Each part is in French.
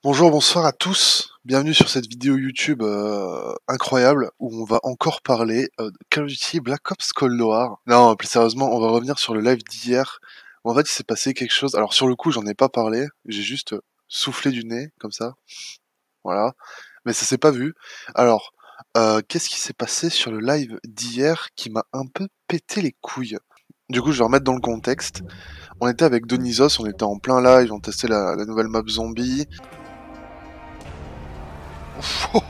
Bonjour, bonsoir à tous. Bienvenue sur cette vidéo YouTube incroyable où on va encore parler de Call of Duty Black Ops Cold War. Non, plus sérieusement, on va revenir sur le live d'hier. En fait, il s'est passé quelque chose. Alors sur le coup, j'en ai pas parlé. J'ai juste soufflé du nez comme ça. Voilà. Mais ça s'est pas vu. Alors, qu'est-ce qui s'est passé sur le live d'hier qui m'a un peu pété les couilles? Du coup, je vais remettre dans le contexte. On était avec Donisos, on était en plein live, on testait la nouvelle map zombie.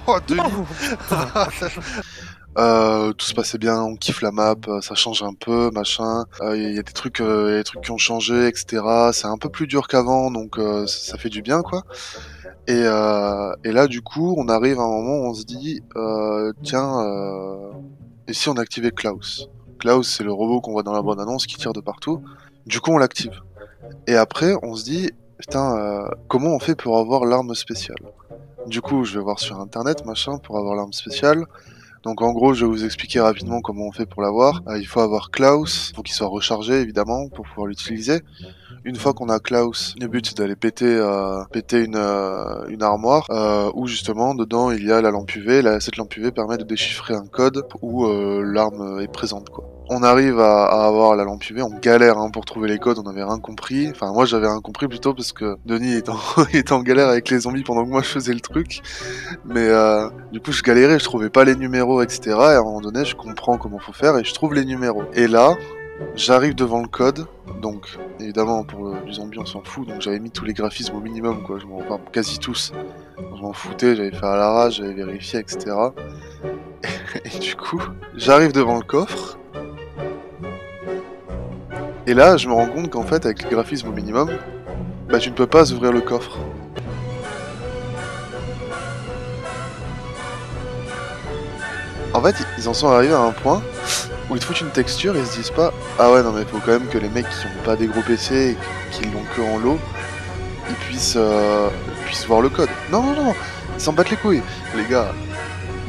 Oh, Denis. Tout se passait bien, on kiffe la map, ça change un peu, machin. Y a des trucs, qui ont changé, etc. C'est un peu plus dur qu'avant, donc ça fait du bien, quoi. Et là, du coup, on arrive à un moment où on se dit, tiens, et si on activait Klaus? Klaus, c'est le robot qu'on voit dans la bande-annonce qui tire de partout. Du coup, on l'active. Et après, on se dit, putain, comment on fait pour avoir l'arme spéciale? Du coup, je vais voir sur internet, machin, pour avoir l'arme spéciale. Donc en gros, je vais vous expliquer rapidement comment on fait pour l'avoir. Il faut avoir Klaus, il faut qu'il soit rechargé évidemment pour pouvoir l'utiliser. Une fois qu'on a Klaus, le but c'est d'aller péter une armoire où justement dedans il y a la lampe UV. Cette lampe UV permet de déchiffrer un code où l'arme est présente, quoi. On arrive à avoir la lampe UV, on galère pour trouver les codes, on n'avait rien compris. Enfin moi j'avais rien compris plutôt parce que Denis était en galère avec les zombies pendant que moi je faisais le truc. Mais du coup je galérais, je trouvais pas les numéros, etc. Et à un moment donné je comprends comment faut faire et je trouve les numéros. Et là, j'arrive devant le code, donc évidemment pour du zombie on s'en fout, donc j'avais mis tous les graphismes au minimum, quoi, enfin quasi tous. Je m'en foutais, j'avais fait à l'arrache, j'avais vérifié, etc. Et du coup, j'arrive devant le coffre. Et là, je me rends compte qu'en fait, avec les graphismes au minimum, bah tu ne peux pas ouvrir le coffre. En fait, ils en sont arrivés à un point où ils te foutent une texture et ils se disent pas « Ah ouais, non mais faut quand même que les mecs qui ont pas des gros PC et qui l'ont que en low, ils puissent voir le code. » Non, non, non, ils s'en battent les couilles. Les gars,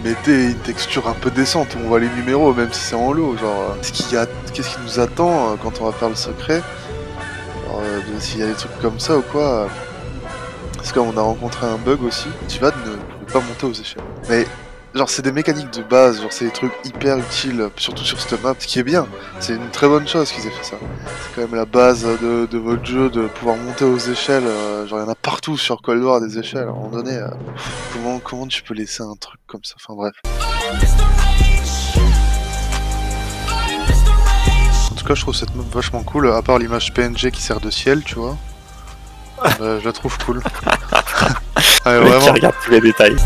mettez une texture un peu décente où on voit les numéros, même si c'est en low. Genre, qu'est-ce qui nous attend quand on va faire le secret? S'il y a des trucs comme ça ou quoi. Parce qu'on a rencontré un bug aussi. Tivad ne pouvait pas monter aux échelles. Mais genre c'est des mécaniques de base, genre c'est des trucs hyper utiles, surtout sur cette map, ce qui est bien. C'est une très bonne chose qu'ils aient fait ça. C'est quand même la base de votre jeu, de pouvoir monter aux échelles. Genre il y en a partout sur Cold War des échelles. À un moment donné, comment tu peux laisser un truc comme ça? Enfin bref. En tout cas je trouve cette map vachement cool, à part l'image PNG qui sert de ciel, tu vois. Je la trouve cool. Ouais, vraiment. Qui regarde tous les détails.